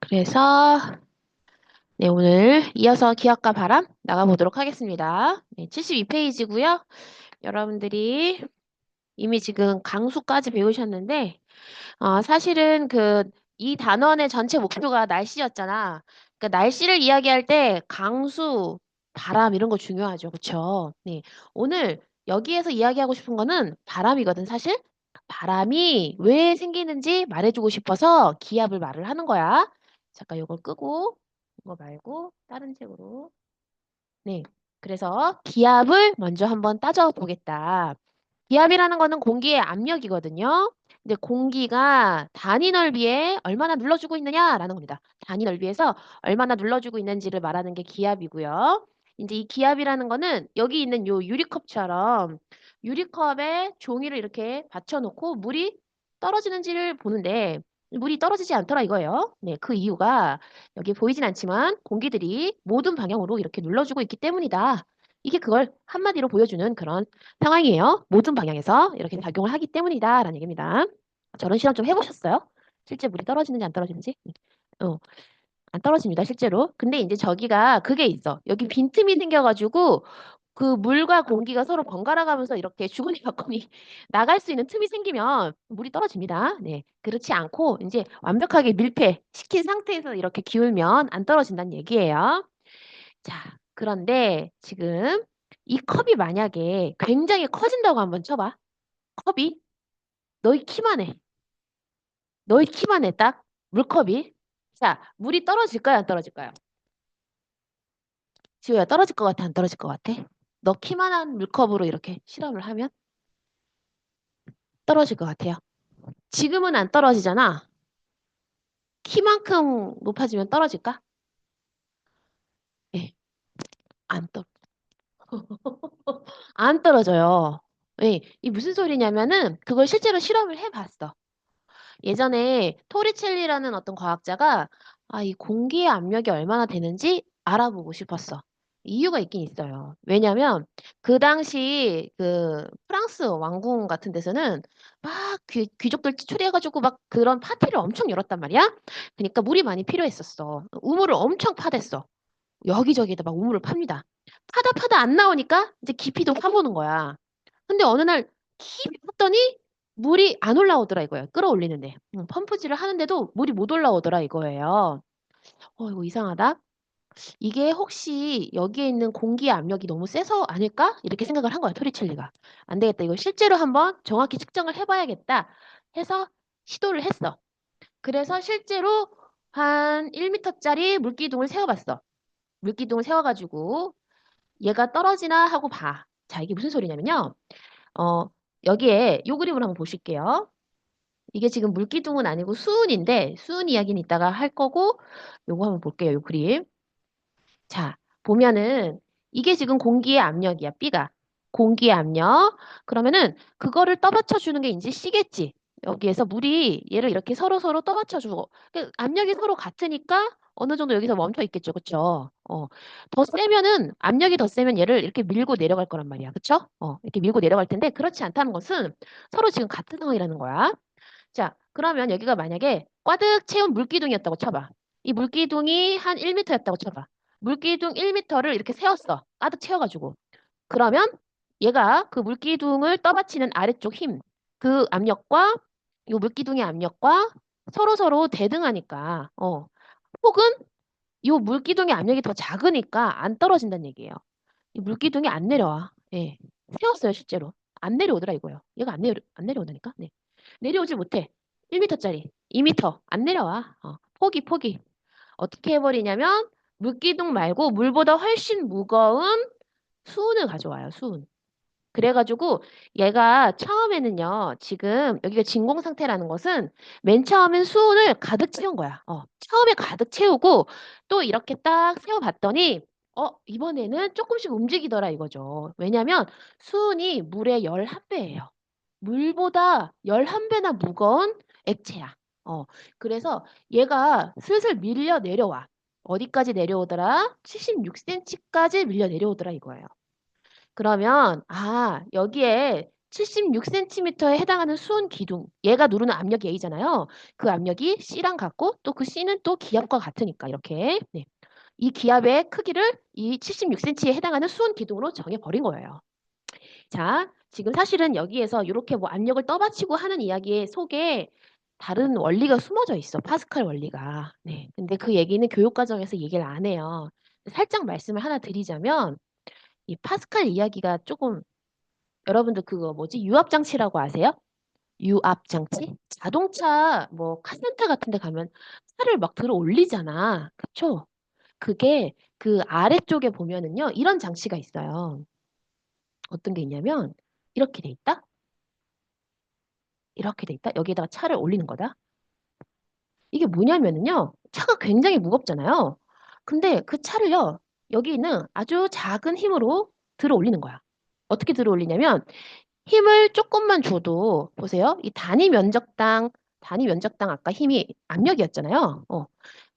그래서 네, 오늘 이어서 기압과 바람 나가보도록 하겠습니다. 네, 72페이지고요. 여러분들이 이미 지금 강수까지 배우셨는데 사실은 이 단원의 전체 목표가 날씨였잖아. 그러니까 날씨를 이야기할 때 강수, 바람 이런 거 중요하죠. 그쵸? 네. 오늘 여기에서 이야기하고 싶은 거는 바람이거든, 사실. 바람이 왜 생기는지 말해주고 싶어서 기압을 말을 하는 거야. 잠깐 이걸 끄고 이거 말고 다른 책으로. 네. 그래서 기압을 먼저 한번 따져보겠다. 기압이라는 거는 공기의 압력이거든요. 근데 공기가 단위 넓이에 얼마나 눌러주고 있느냐라는 겁니다. 단위 넓이에서 얼마나 눌러주고 있는지를 말하는 게 기압이고요. 이제 이 기압이라는 거는 여기 있는 요 유리컵처럼 유리컵에 종이를 이렇게 받쳐놓고 물이 떨어지는지를 보는데 물이 떨어지지 않더라 이거예요. 네, 그 이유가 여기 보이진 않지만 공기들이 모든 방향으로 이렇게 눌러주고 있기 때문이다. 이게 그걸 한마디로 보여주는 그런 상황이에요. 모든 방향에서 이렇게 작용을 하기 때문이다라는 얘기입니다. 저런 실험 좀 해보셨어요? 실제 물이 떨어지는지 안 떨어지는지? 어, 안 떨어집니다, 실제로. 근데 이제 저기가 그게 있어. 여기 빈틈이 생겨가지고 그 물과 공기가 서로 번갈아 가면서 이렇게 주거니 받거니 나갈 수 있는 틈이 생기면 물이 떨어집니다. 네. 그렇지 않고 이제 완벽하게 밀폐시킨 상태에서 이렇게 기울면 안 떨어진다는 얘기예요. 자, 그런데 지금 이 컵이 만약에 굉장히 커진다고 한번 쳐봐. 컵이 너희 키만 해. 너희 키만 해, 딱. 물컵이. 자, 물이 떨어질까요? 안 떨어질까요? 지호야, 떨어질 것 같아? 안 떨어질 것 같아? 너 키만한 물컵으로 이렇게 실험을 하면 떨어질 것 같아요. 지금은 안 떨어지잖아. 키만큼 높아지면 떨어질까? 예, 안 떨어. 안 떨어져요. 예, 이 무슨 소리냐면은 그걸 실제로 실험을 해봤어. 예전에 토리첼리라는 어떤 과학자가 이 공기의 압력이 얼마나 되는지 알아보고 싶었어. 이유가 있긴 있어요. 왜냐면 그 당시 그 프랑스 왕궁 같은 데서는 막 귀족들 초대해가지고 막 그런 파티를 엄청 열었단 말이야. 그러니까 물이 많이 필요했었어. 우물을 엄청 파댔어. 여기저기에다 막 우물을 팝니다. 파다 안 나오니까 이제 깊이도 파보는 거야. 근데 어느 날 깊이 팠더니 물이 안 올라오더라 이거예요. 끌어올리는데. 펌프질을 하는데도 물이 못 올라오더라 이거예요. 이거 이상하다. 이게 혹시 여기에 있는 공기의 압력이 너무 세서 아닐까? 이렇게 생각을 한 거야, 토리첼리가. 안 되겠다. 이거 실제로 한번 정확히 측정을 해봐야겠다 해서 시도를 했어. 그래서 실제로 한 1m짜리 물기둥을 세워봤어. 물기둥을 세워가지고 얘가 떨어지나 하고 봐. 자, 이게 무슨 소리냐면요. 어, 여기에 요 그림을 한번 보실게요. 이게 지금 물기둥은 아니고 수은인데 수은 이야기는 이따가 할 거고 요거 한번 볼게요. 요 그림. 자, 보면은 이게 지금 공기의 압력이야. B가. 공기의 압력. 그러면은 그거를 떠받쳐 주는 게 이제 C겠지. 여기에서 물이 얘를 이렇게 서로 떠받쳐 주고 압력이 서로 같으니까 어느 정도 여기서 멈춰 있겠죠. 그쵸? 더 세면은 압력이 더 세면 얘를 이렇게 밀고 내려갈 거란 말이야. 그쵸? 이렇게 밀고 내려갈 텐데 그렇지 않다는 것은 서로 지금 같은 상황이라는 거야. 자, 그러면 여기가 만약에 꽉득 채운 물기둥이었다고 쳐봐. 이 물기둥이 한 1m였다고 쳐봐. 물기둥 1m를 이렇게 세웠어. 가득 채워가지고. 그러면 얘가 그 물기둥을 떠받치는 아래쪽 힘, 그 압력과 이 물기둥의 압력과 서로 대등하니까, 혹은 이 물기둥의 압력이 더 작으니까 안 떨어진다는 얘기예요. 이 물기둥이 안 내려와. 예. 세웠어요, 실제로. 안 내려오더라 이거예요. 얘가 안 내려온다니까. 네. 내려오질 못해. 1m짜리, 2m 안 내려와. 포기. 어떻게 해버리냐면 물기둥 말고 물보다 훨씬 무거운 수은을 가져와요. 수은. 그래가지고 얘가 처음에는요. 지금 여기가 진공 상태라는 것은 맨 처음엔 수은을 가득 채운 거야. 처음에 가득 채우고 또 이렇게 딱 세워봤더니 이번에는 조금씩 움직이더라 이거죠. 왜냐면 수은이 물의 11배예요. 물보다 11배나 무거운 액체야. 그래서 얘가 슬슬 밀려 내려와. 어디까지 내려오더라? 76cm까지 밀려 내려오더라 이거예요. 그러면 여기에 76cm에 해당하는 수은 기둥. 얘가 누르는 압력이 A잖아요. 그 압력이 C랑 같고 또 그 C는 또 기압과 같으니까 이렇게. 네. 이 기압의 크기를 이 76cm에 해당하는 수은 기둥으로 정해버린 거예요. 자, 지금 사실은 여기에서 이렇게 뭐 압력을 떠받치고 하는 이야기의 속에 다른 원리가 숨어져 있어. 파스칼 원리가. 네. 근데 그 얘기는 교육 과정에서 얘기를 안 해요. 살짝 말씀을 하나 드리자면 이 파스칼 이야기가 조금 여러분들 그거 뭐지? 유압 장치라고 아세요? 유압 장치? 자동차 뭐 카센터 같은 데 가면 차를 막 들어 올리잖아. 그쵸? 그게 그 아래쪽에 보면은요. 이런 장치가 있어요. 어떤 게 있냐면 이렇게 돼 있다. 이렇게 돼 있다. 여기에다가 차를 올리는 거다. 이게 뭐냐면은요. 차가 굉장히 무겁잖아요. 근데 그 차를요. 여기 있는 아주 작은 힘으로 들어 올리는 거야. 어떻게 들어 올리냐면 힘을 조금만 줘도 보세요. 이 단위 면적당 아까 힘이 압력이었잖아요.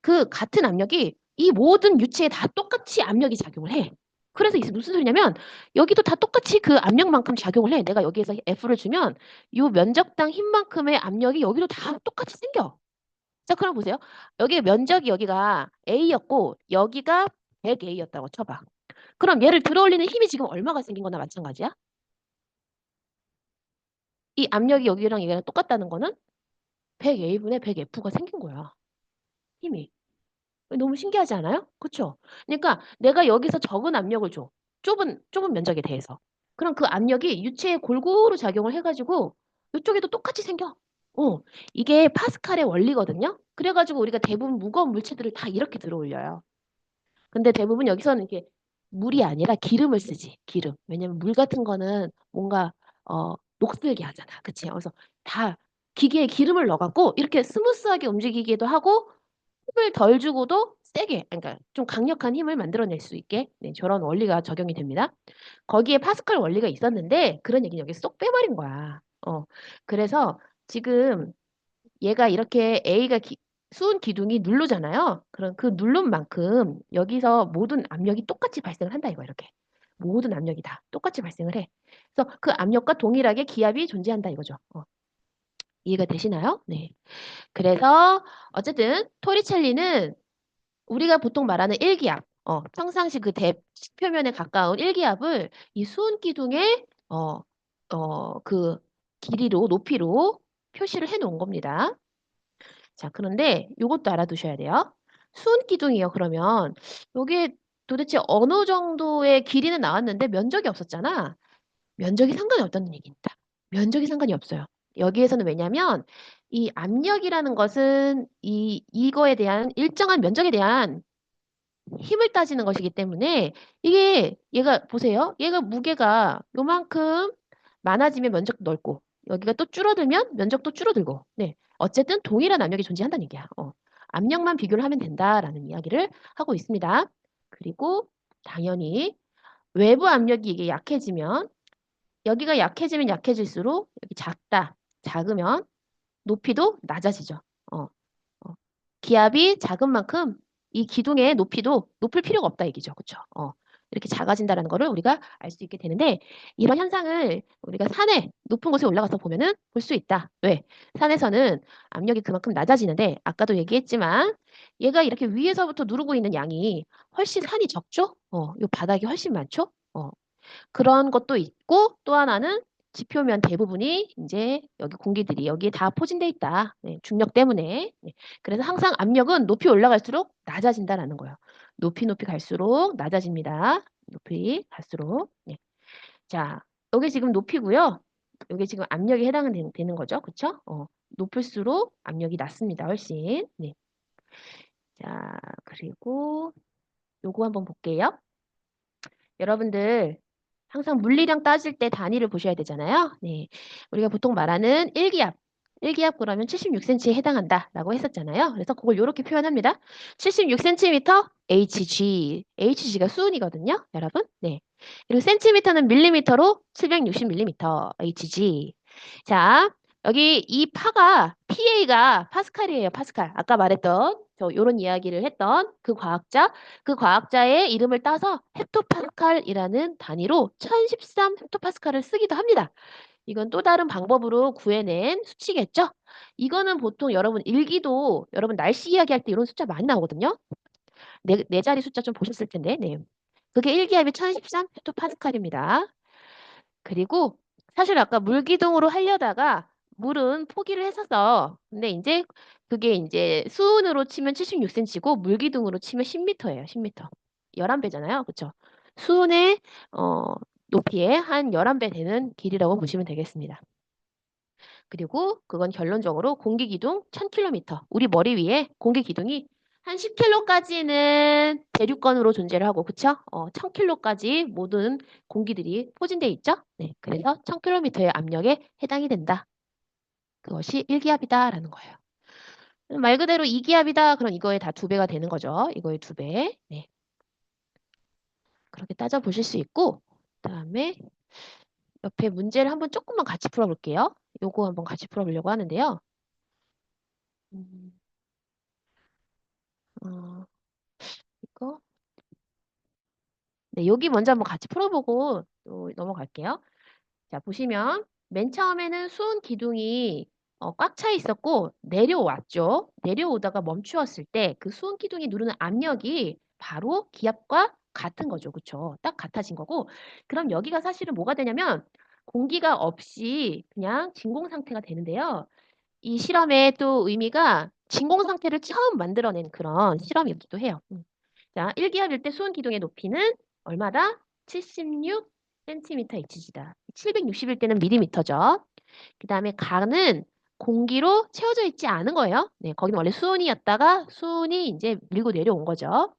그 같은 압력이 이 모든 유체에 다 똑같이 압력이 작용을 해. 그래서 이게 무슨 소리냐면 여기도 다 똑같이 그 압력만큼 작용을 해. 내가 여기에서 F를 주면 이 면적당 힘만큼의 압력이 여기도 다 똑같이 생겨. 자, 그럼 보세요. 여기 면적이 여기가 A였고 여기가 100A였다고 쳐봐. 그럼 얘를 들어올리는 힘이 지금 얼마가 생긴 거나 마찬가지야? 이 압력이 여기랑 얘랑 똑같다는 거는 100A분의 100F가 생긴 거야. 힘이. 너무 신기하지 않아요? 그쵸? 그러니까 내가 여기서 적은 압력을 줘. 좁은 면적에 대해서. 그럼 그 압력이 유체에 골고루 작용을 해가지고 이쪽에도 똑같이 생겨. 어, 이게 파스칼의 원리거든요. 그래가지고 우리가 대부분 무거운 물체들을 다 이렇게 들어올려요. 근데 대부분 여기서는 이게 물이 아니라 기름을 쓰지. 기름. 왜냐면 물 같은 거는 뭔가 녹슬게 하잖아. 그치? 그래서 다 기계에 기름을 넣어갖고 이렇게 스무스하게 움직이기도 하고 힘을 덜 주고도 세게, 그러니까 좀 강력한 힘을 만들어낼 수 있게 네, 저런 원리가 적용이 됩니다. 거기에 파스칼 원리가 있었는데 그런 얘기는 여기 쏙 빼버린 거야. 그래서 지금 얘가 이렇게 수은 기둥이 누르잖아요. 그럼 그 누른 만큼 여기서 모든 압력이 똑같이 발생을 한다 이거 이렇게. 모든 압력이 다 똑같이 발생을 해. 그래서 그 압력과 동일하게 기압이 존재한다 이거죠. 이해가 되시나요? 네. 그래서 어쨌든 토리첼리는 우리가 보통 말하는 일기압, 평상시 그 표면에 가까운 일기압을 이 수은 기둥의 그 길이로 높이로 표시를 해 놓은 겁니다. 자, 그런데 이것도 알아두셔야 돼요. 수은 기둥이요. 그러면 여기에 도대체 어느 정도의 길이는 나왔는데 면적이 없었잖아. 면적이 상관이 없다는 얘기입니다. 면적이 상관이 없어요. 여기에서는 왜냐면 이 압력이라는 것은 이거에 대한 일정한 면적에 대한 힘을 따지는 것이기 때문에 이게 얘가 보세요. 얘가 무게가 요만큼 많아지면 면적도 넓고 여기가 또 줄어들면 면적도 줄어들고 네. 어쨌든 동일한 압력이 존재한다는 얘기야. 압력만 비교를 하면 된다라는 이야기를 하고 있습니다. 그리고 당연히 외부 압력이 이게 약해지면 여기가 약해지면 약해질수록 여기 작으면 높이도 낮아지죠. 어, 어. 기압이 작은 만큼 이 기둥의 높이도 높을 필요가 없다 얘기죠. 그렇죠? 이렇게 작아진다는 거를 우리가 알 수 있게 되는데 이런 현상을 우리가 산에 높은 곳에 올라가서 보면은 볼 수 있다. 왜? 산에서는 압력이 그만큼 낮아지는데 아까도 얘기했지만 얘가 이렇게 위에서부터 누르고 있는 양이 훨씬 산이 적죠? 이 바닥이 훨씬 많죠? 그런 것도 있고 또 하나는 지표면 대부분이 이제 여기 공기들이 여기에 다 포진돼 있다. 네, 중력 때문에. 네, 그래서 항상 압력은 높이 올라갈수록 낮아진다라는 거예요. 높이 갈수록 낮아집니다. 높이 갈수록. 네. 자, 여기 지금 높이고요. 여기 지금 압력이 해당되는 거죠. 그렇죠? 높을수록 압력이 낮습니다. 훨씬. 네. 자, 그리고 요거 한번 볼게요. 여러분들 항상 물리량 따질 때 단위를 보셔야 되잖아요. 네. 우리가 보통 말하는 일기압. 일기압 그러면 76cm에 해당한다라고 했었잖아요. 그래서 그걸 이렇게 표현합니다. 76cm Hg. Hg가 수은이거든요. 여러분. 네. 그리고 센티미터는 밀리미터로 760mm Hg. 자, 여기 이 파가 PA가 파스칼이에요. 파스칼. 아까 말했던 요런 이야기를 했던 그 과학자의 이름을 따서 헥토파스칼이라는 단위로 1013 헥토파스칼을 쓰기도 합니다. 이건 또 다른 방법으로 구해낸 수치겠죠? 이거는 보통 여러분 일기도 여러분 날씨 이야기할 때 이런 숫자 많이 나오거든요. 네 자리 숫자 좀 보셨을 텐데. 네. 그게 일기압이 1013 헥토파스칼입니다. 그리고 사실 아까 물기둥으로 하려다가 물은 포기를 했었어. 근데 이제 그게 이제 수은으로 치면 76cm고 물기둥으로 치면 10m예요. 10m. 11배잖아요. 그쵸? 수은의 어, 높이의 한 11배 되는 길이라고 보시면 되겠습니다. 그리고 그건 결론적으로 공기 기둥 1000km. 우리 머리 위에 공기 기둥이 한 10km까지는 대륙권으로 존재를 하고, 그쵸? 1000km까지 모든 공기들이 포진돼 있죠? 네. 그래서 1000km의 압력에 해당이 된다. 그것이 1기압이다라는 거예요. 말 그대로 2기압이다. 그럼 이거에 다 2배가 되는 거죠. 이거의 2배. 네. 그렇게 따져보실 수 있고, 그다음에 옆에 문제를 한번 조금만 같이 풀어볼게요. 요거 한번 같이 풀어보려고 하는데요. 음, 어, 이거. 네, 여기 먼저 한번 같이 풀어보고 또 넘어갈게요. 자, 보시면 맨 처음에는 수은 기둥이 꽉 차 있었고 내려왔죠. 내려오다가 멈추었을 때 그 수은 기둥이 누르는 압력이 바로 기압과 같은 거죠. 그쵸? 딱 같아진 거고. 그럼 여기가 사실은 뭐가 되냐면 공기가 없이 그냥 진공 상태가 되는데요. 이 실험의 또 의미가 진공 상태를 처음 만들어낸 그런 실험이기도 해요. 자, 1기압일 때 수은 기둥의 높이는 얼마다? 76cm HG다. 760일 때는 밀리미터죠. 그 다음에 가는 공기로 채워져 있지 않은 거예요. 네, 거기는 원래 수은이었다가 수은이 이제 밀고 내려온 거죠.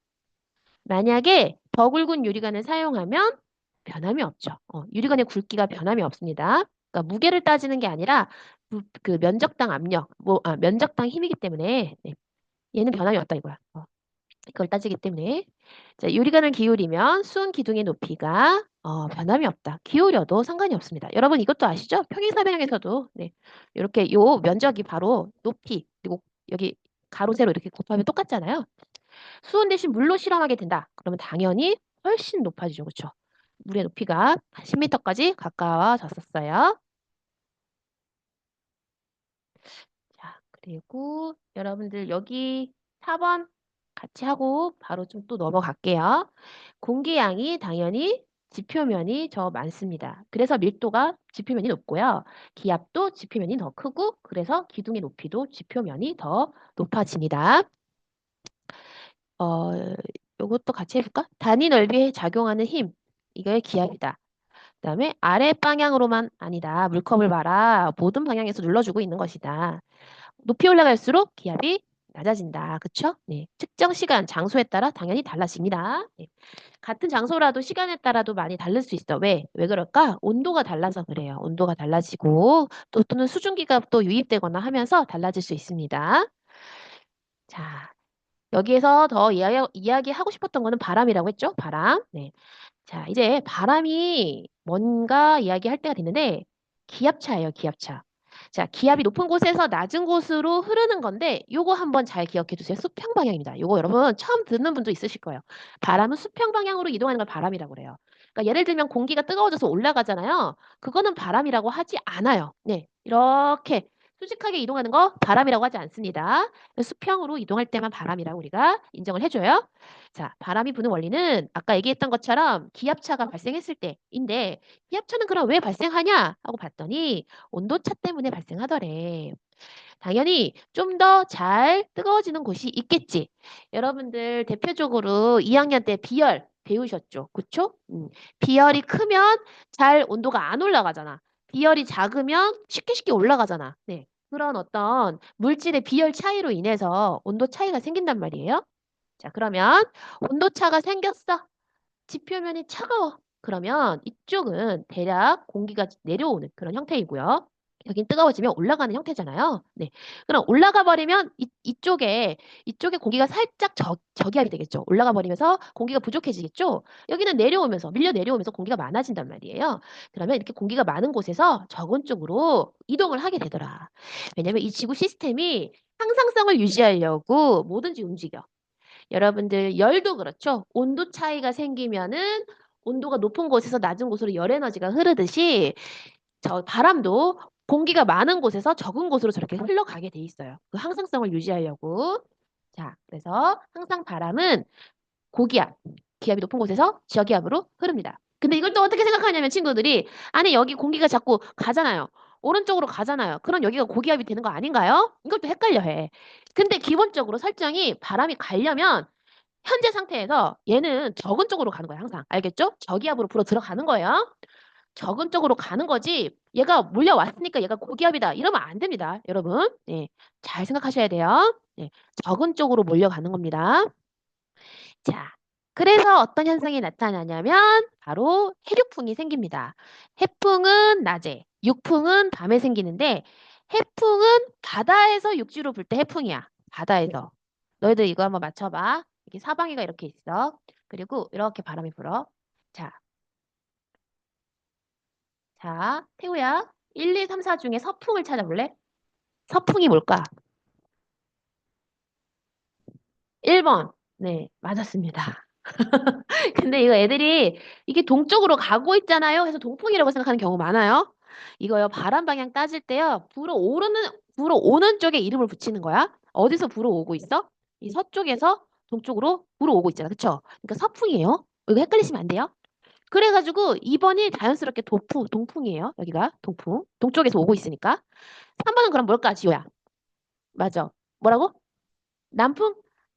만약에 더 굵은 유리관을 사용하면 변함이 없죠. 유리관의 굵기가 변함이 없습니다. 그러니까 무게를 따지는 게 아니라 그 면적당 압력, 면적당 힘이기 때문에 네, 얘는 변함이 없다 이거야. 그걸 따지기 때문에 자, 유리관을 기울이면 수은 기둥의 높이가 변함이 없다. 기울여도 상관이 없습니다. 여러분 이것도 아시죠? 평행사변형에서도 네, 이렇게 요 면적이 바로 높이 그리고 여기 가로 세로 이렇게 곱하면 똑같잖아요. 수은 대신 물로 실험하게 된다. 그러면 당연히 훨씬 높아지죠. 그렇죠? 물의 높이가 10m까지 가까워졌었어요. 자, 그리고 여러분들 여기 4번 같이 하고 바로 좀 또 넘어갈게요. 공기양이 당연히 지표면이 더 많습니다. 그래서 밀도가 지표면이 높고요. 기압도 지표면이 더 크고 그래서 기둥의 높이도 지표면이 더 높아집니다. 어, 요것도 같이 해볼까? 단위 넓이에 작용하는 힘. 이거의 기압이다. 그다음에 아래 방향으로만 아니다. 물컵을 봐라. 모든 방향에서 눌러주고 있는 것이다. 높이 올라갈수록 기압이 낮아진다. 그쵸? 네. 측정 시간, 장소에 따라 당연히 달라집니다. 네. 같은 장소라도 시간에 따라도 많이 다를 수 있어. 왜? 왜 그럴까? 온도가 달라서 그래요. 온도가 달라지고 또는 수증기가 또 유입되거나 하면서 달라질 수 있습니다. 자, 여기에서 더 이야기하고 싶었던 거는 바람이라고 했죠? 바람. 네. 자, 이제 바람이 뭔가 이야기할 때가 됐는데 기압차예요, 기압차. 자, 기압이 높은 곳에서 낮은 곳으로 흐르는 건데 요거 한번 잘 기억해 두세요. 수평 방향입니다. 요거 여러분 처음 듣는 분도 있으실 거예요. 바람은 수평 방향으로 이동하는 걸 바람이라고 그래요. 그러니까 예를 들면 공기가 뜨거워져서 올라가잖아요. 그거는 바람이라고 하지 않아요. 네. 이렇게 수직하게 이동하는 거 바람이라고 하지 않습니다. 수평으로 이동할 때만 바람이라고 우리가 인정을 해줘요. 자, 바람이 부는 원리는 아까 얘기했던 것처럼 기압차가 발생했을 때인데 기압차는 그럼 왜 발생하냐 하고 봤더니 온도차 때문에 발생하더래. 당연히 좀 더 잘 뜨거워지는 곳이 있겠지. 여러분들 대표적으로 2학년 때 비열 배우셨죠? 그쵸? 비열이 크면 잘 온도가 안 올라가잖아. 비열이 작으면 쉽게 쉽게 올라가잖아. 네. 그런 어떤 물질의 비열 차이로 인해서 온도 차이가 생긴단 말이에요. 자, 그러면 온도차가 생겼어. 지표면이 차가워. 그러면 이쪽은 대략 공기가 내려오는 그런 형태이고요. 여긴 뜨거워지면 올라가는 형태잖아요. 네. 그럼 올라가 버리면 이쪽에 공기가 살짝 저기압이 되겠죠. 올라가 버리면서 공기가 부족해지겠죠. 여기는 내려오면서 밀려 내려오면서 공기가 많아진단 말이에요. 그러면 이렇게 공기가 많은 곳에서 적은 쪽으로 이동을 하게 되더라. 왜냐면 이 지구 시스템이 항상성을 유지하려고 뭐든지 움직여. 여러분들 열도 그렇죠. 온도 차이가 생기면은 온도가 높은 곳에서 낮은 곳으로 열 에너지가 흐르듯이 저 바람도 공기가 많은 곳에서 적은 곳으로 저렇게 흘러가게 돼 있어요. 그 항상성을 유지하려고. 자, 그래서 항상 바람은 고기압, 기압이 높은 곳에서 저기압으로 흐릅니다. 근데 이걸 또 어떻게 생각하냐면 친구들이 안에 여기 공기가 자꾸 가잖아요. 오른쪽으로 가잖아요. 그럼 여기가 고기압이 되는 거 아닌가요? 이걸 또 헷갈려 해. 근데 기본적으로 설정이 바람이 가려면 현재 상태에서 얘는 적은 쪽으로 가는 거야, 항상. 알겠죠? 저기압으로 불어 들어가는 거예요. 적은 쪽으로 가는 거지. 얘가 몰려왔으니까 얘가 고기압이다. 이러면 안 됩니다, 여러분. 네, 잘 생각하셔야 돼요. 네, 적은 쪽으로 몰려가는 겁니다. 자, 그래서 어떤 현상이 나타나냐면 바로 해륙풍이 생깁니다. 해풍은 낮에, 육풍은 밤에 생기는데 해풍은 바다에서 육지로 불 때 해풍이야. 바다에서. 너희들 이거 한번 맞춰봐. 이게 사방이가 이렇게 있어. 그리고 이렇게 바람이 불어. 자, 자, 태우야. 1, 2, 3, 4 중에 서풍을 찾아볼래? 서풍이 뭘까? 1번. 네, 맞았습니다. 근데 이거 애들이 이게 동쪽으로 가고 있잖아요. 해서 동풍이라고 생각하는 경우 많아요. 이거요. 바람 방향 따질 때요. 불어오는 쪽에 이름을 붙이는 거야. 어디서 불어오고 있어? 이 서쪽에서 동쪽으로 불어오고 있잖아. 그쵸? 그러니까 서풍이에요. 이거 헷갈리시면 안 돼요. 그래가지고 2번이 자연스럽게 동풍이에요. 여기가 동풍. 동쪽에서 오고 있으니까. 3번은 그럼 뭘까, 지호야? 맞아. 뭐라고? 남풍?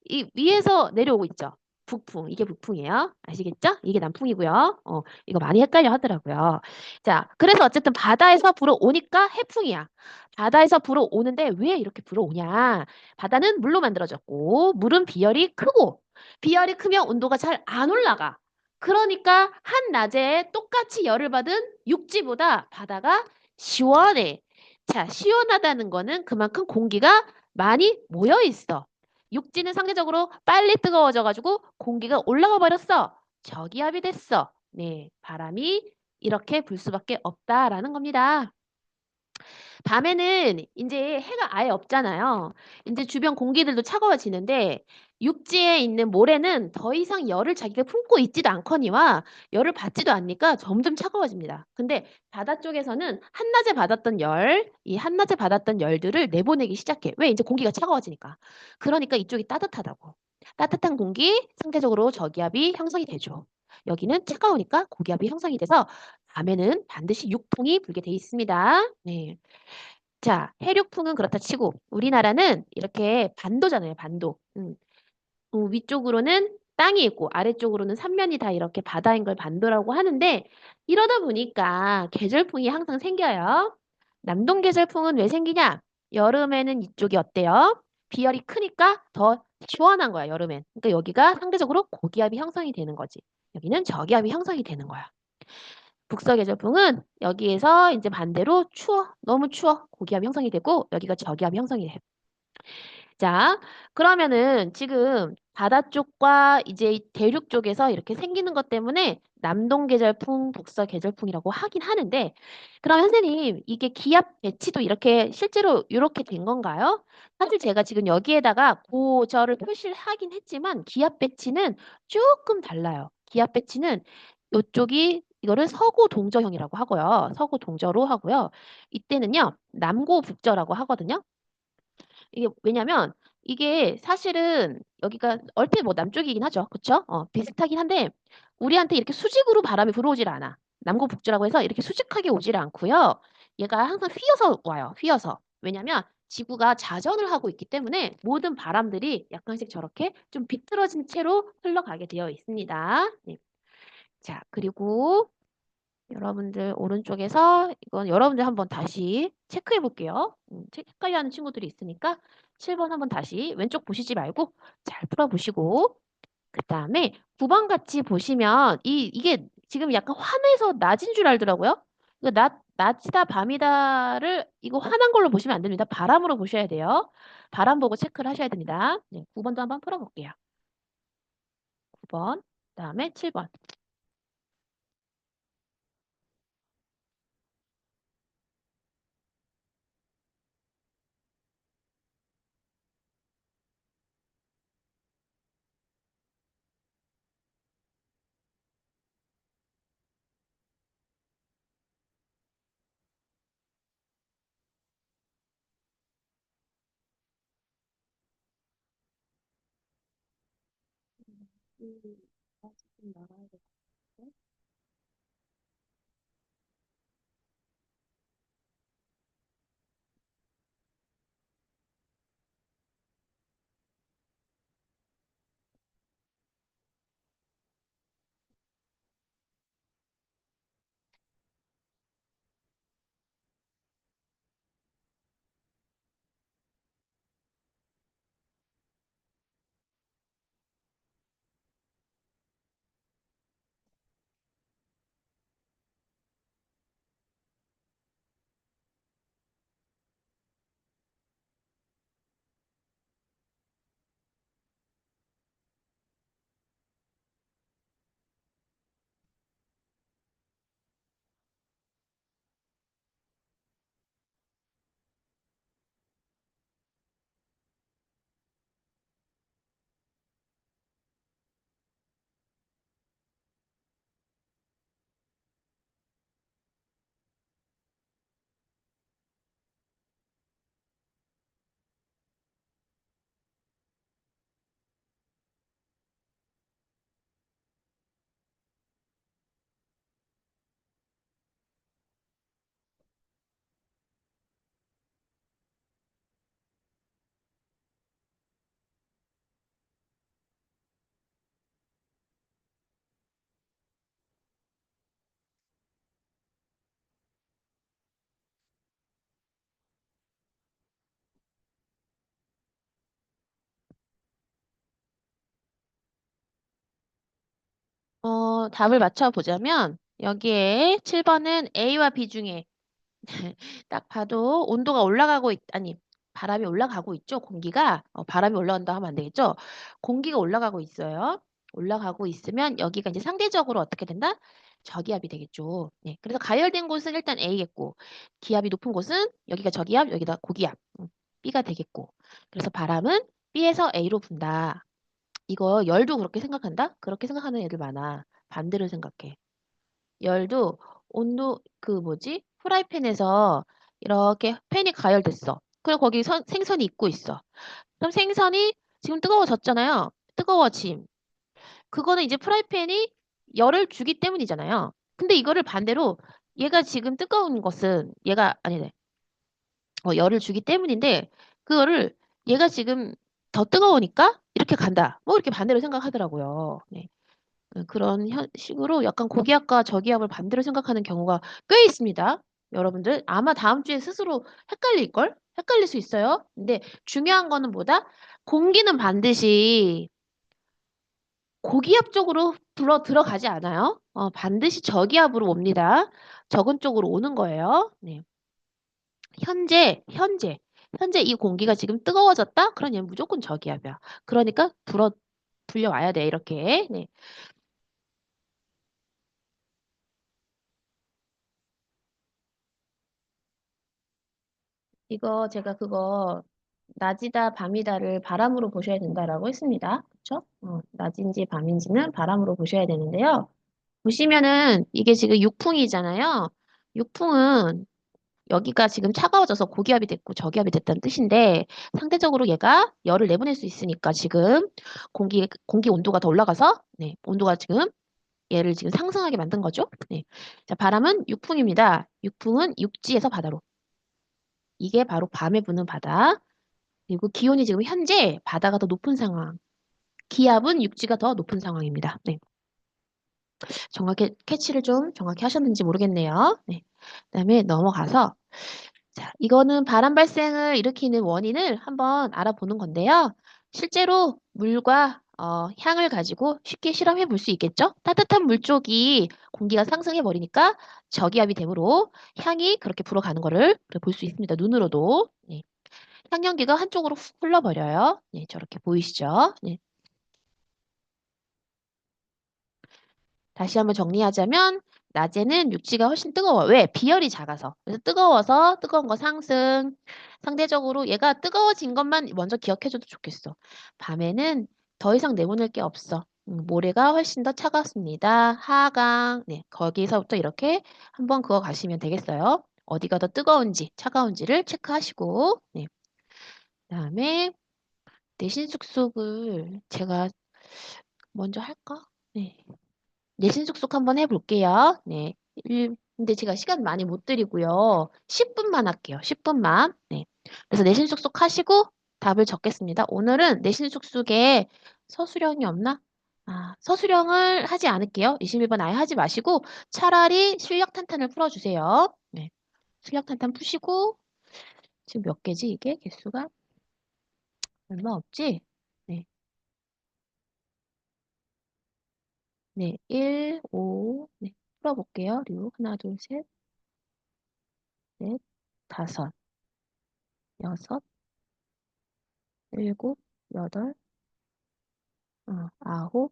이 위에서 내려오고 있죠. 북풍. 이게 북풍이에요. 아시겠죠? 이게 남풍이고요. 이거 많이 헷갈려 하더라고요. 자, 그래서 어쨌든 바다에서 불어오니까 해풍이야. 바다에서 불어오는데 왜 이렇게 불어오냐? 바다는 물로 만들어졌고, 물은 비열이 크고, 비열이 크면 온도가 잘 안 올라가. 그러니까 한낮에 똑같이 열을 받은 육지보다 바다가 시원해. 자, 시원하다는 거는 그만큼 공기가 많이 모여 있어. 육지는 상대적으로 빨리 뜨거워져가지고 공기가 올라가 버렸어. 저기압이 됐어. 네, 바람이 이렇게 불 수밖에 없다라는 겁니다. 밤에는 이제 해가 아예 없잖아요. 이제 주변 공기들도 차가워지는데 육지에 있는 모래는 더 이상 열을 자기가 품고 있지도 않거니와 열을 받지도 않으니까 점점 차가워집니다. 근데 바다 쪽에서는 이 한낮에 받았던 열들을 내보내기 시작해. 왜? 이제 공기가 차가워지니까. 그러니까 이쪽이 따뜻하다고. 따뜻한 공기 상대적으로 저기압이 형성이 되죠. 여기는 차가우니까 고기압이 형성이 돼서 밤에는 반드시 육풍이 불게 돼 있습니다. 네. 자, 해륙풍은 그렇다 치고 우리나라는 이렇게 반도잖아요, 반도. 위쪽으로는 땅이 있고 아래쪽으로는 삼면이 다 이렇게 바다인 걸 반도라고 하는데 이러다 보니까 계절풍이 항상 생겨요. 남동 계절풍은 왜 생기냐? 여름에는 이쪽이 어때요? 비열이 크니까 더 시원한 거야, 여름엔. 그러니까 여기가 상대적으로 고기압이 형성이 되는 거지. 여기는 저기압이 형성이 되는 거야. 북서계절풍은 여기에서 이제 반대로 추워. 너무 추워. 고기압 형성이 되고 여기가 저기압 형성이 돼. 자, 그러면은 지금 바다 쪽과 이제 대륙 쪽에서 이렇게 생기는 것 때문에 남동계절풍, 북서계절풍이라고 하긴 하는데 그럼 선생님 이게 기압 배치도 이렇게 실제로 이렇게 된 건가요? 사실 제가 지금 여기에다가 고저를 표시를 하긴 했지만 기압 배치는 조금 달라요. 기압 배치는 이쪽이 이거를 서구 동저형이라고 하고요. 서구 동저로 하고요. 이때는요. 남고 북저라고 하거든요. 이게 왜냐면 이게 사실은 여기가 얼핏 뭐 남쪽이긴 하죠. 그쵸? 비슷하긴 한데 우리한테 이렇게 수직으로 바람이 불어오질 않아. 남고 북저라고 해서 이렇게 수직하게 오질 않고요. 얘가 항상 휘어서 와요. 휘어서. 왜냐면 지구가 자전을 하고 있기 때문에 모든 바람들이 약간씩 저렇게 좀 비틀어진 채로 흘러가게 되어 있습니다. 네. 자, 그리고 여러분들 오른쪽에서 이건 여러분들 한번 다시 체크해 볼게요. 헷갈려하는 친구들이 있으니까 7번 한번 다시 왼쪽 보시지 말고 잘 풀어보시고 그 다음에 9번 같이 보시면 이게 지금 약간 환해서 낮인 줄 알더라고요. 이거 낮이다 밤이다를 이거 환한 걸로 보시면 안 됩니다. 바람으로 보셔야 돼요. 바람 보고 체크를 하셔야 됩니다. 네, 9번도 한번 풀어볼게요. 9번 그다음에 7번. 좀 나가야 돼. 답을 맞춰보자면 여기에 7번은 A와 B 중에 딱 봐도 온도가 올라가고 아니 바람이 올라가고 있죠. 공기가 바람이 올라간다 하면 안 되겠죠. 공기가 올라가고 있어요. 올라가고 있으면 여기가 이제 상대적으로 어떻게 된다? 저기압이 되겠죠. 네, 그래서 가열된 곳은 일단 A겠고 기압이 높은 곳은 여기가 저기압, 여기다 고기압 B가 되겠고 그래서 바람은 B에서 A로 분다. 이거 열도 그렇게 생각한다? 그렇게 생각하는 애들 많아. 반대로 생각해. 열도 온도 그 뭐지? 프라이팬에서 이렇게 팬이 가열됐어. 그리고 거기 생선이 익고 있어. 그럼 생선이 지금 뜨거워졌잖아요. 뜨거워짐. 그거는 이제 프라이팬이 열을 주기 때문이잖아요. 근데 이거를 반대로 얘가 지금 뜨거운 것은 얘가 아니네. 열을 주기 때문인데 그거를 얘가 지금 더 뜨거우니까 이렇게 간다. 뭐 이렇게 반대로 생각하더라고요. 네. 그런 식으로 약간 고기압과 저기압을 반대로 생각하는 경우가 꽤 있습니다. 여러분들 아마 다음 주에 스스로 헷갈릴걸? 헷갈릴 수 있어요. 근데 중요한 거는 뭐다? 공기는 반드시 고기압 쪽으로 들어가지 않아요. 반드시 저기압으로 옵니다. 적은 쪽으로 오는 거예요. 네. 현재 이 공기가 지금 뜨거워졌다? 그럼 얘는 무조건 저기압이야. 그러니까 불려와야 돼, 이렇게. 네. 이거 제가 그거 낮이다 밤이다를 바람으로 보셔야 된다라고 했습니다. 그쵸? 낮인지 밤인지는 바람으로 보셔야 되는데요. 보시면은 이게 지금 육풍이잖아요. 육풍은 여기가 지금 차가워져서 고기압이 됐고 저기압이 됐다는 뜻인데 상대적으로 얘가 열을 내보낼 수 있으니까 지금 공기 온도가 더 올라가서 네, 온도가 지금 얘를 지금 상승하게 만든 거죠. 네. 자, 바람은 육풍입니다. 육풍은 육지에서 바다로. 이게 바로 밤에 부는 바다. 그리고 기온이 지금 현재 바다가 더 높은 상황. 기압은 육지가 더 높은 상황입니다. 네. 정확히 캐치를 좀 정확히 하셨는지 모르겠네요. 네. 그다음에 넘어가서 자, 이거는 바람 발생을 일으키는 원인을 한번 알아보는 건데요. 실제로 물과 향을 가지고 쉽게 실험해 볼 수 있겠죠? 따뜻한 물 쪽이 공기가 상승해 버리니까 저기압이 되므로 향이 그렇게 불어가는 거를 볼 수 있습니다. 눈으로도. 네. 향연기가 한쪽으로 훅 흘러버려요. 네, 저렇게 보이시죠? 네. 다시 한번 정리하자면 낮에는 육지가 훨씬 뜨거워. 왜? 비열이 작아서. 그래서 뜨거워서 뜨거운 거 상승. 상대적으로 얘가 뜨거워진 것만 먼저 기억해줘도 좋겠어. 밤에는 더 이상 내보낼 게 없어. 모래가 훨씬 더 차갑습니다. 하강. 네, 거기서부터 이렇게 한번 그거 가시면 되겠어요. 어디가 더 뜨거운지 차가운지를 체크하시고. 네. 그다음에 내신 숙속을 제가 먼저 할까? 네. 내신 속속 한번 해볼게요. 네. 근데 제가 시간 많이 못 드리고요. 10분만 할게요. 10분만. 네. 그래서 내신 속속 하시고 답을 적겠습니다. 오늘은 내신 속속에 서술형이 없나? 서술형을 하지 않을게요. 21번 아예 하지 마시고 차라리 실력 탄탄을 풀어주세요. 네. 실력 탄탄 푸시고 지금 몇 개지 이게 개수가? 얼마 없지? 네. 네. 1, 5. 네. 풀어볼게요. 6, 하나, 둘, 셋, 넷, 다섯. 여섯, 일곱, 여덟, 아홉,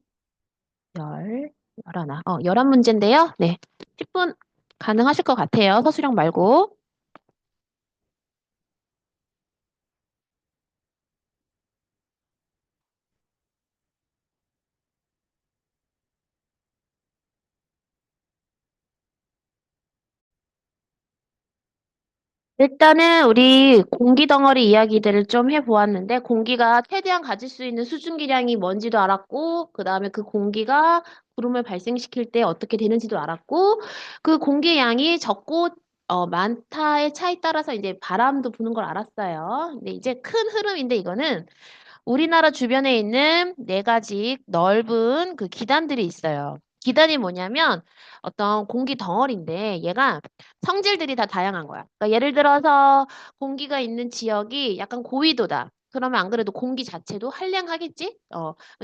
열, 열하나. 11문제인데요. 네. 10분 가능하실 것 같아요. 서술형 말고. 일단은 우리 공기 덩어리 이야기들을 좀 해보았는데, 공기가 최대한 가질 수 있는 수증기량이 뭔지도 알았고, 그 다음에 그 공기가 구름을 발생시킬 때 어떻게 되는지도 알았고, 그 공기의 양이 적고 많다의 차에 따라서 이제 바람도 부는 걸 알았어요. 근데 이제 큰 흐름인데 이거는 우리나라 주변에 있는 네 가지 넓은 그 기단들이 있어요. 기단이 뭐냐면 어떤 공기 덩어리인데 얘가 성질들이 다 다양한 거야. 그러니까 예를 들어서 공기가 있는 지역이 약간 고위도다. 그러면 안 그래도 공기 자체도 한량하겠지?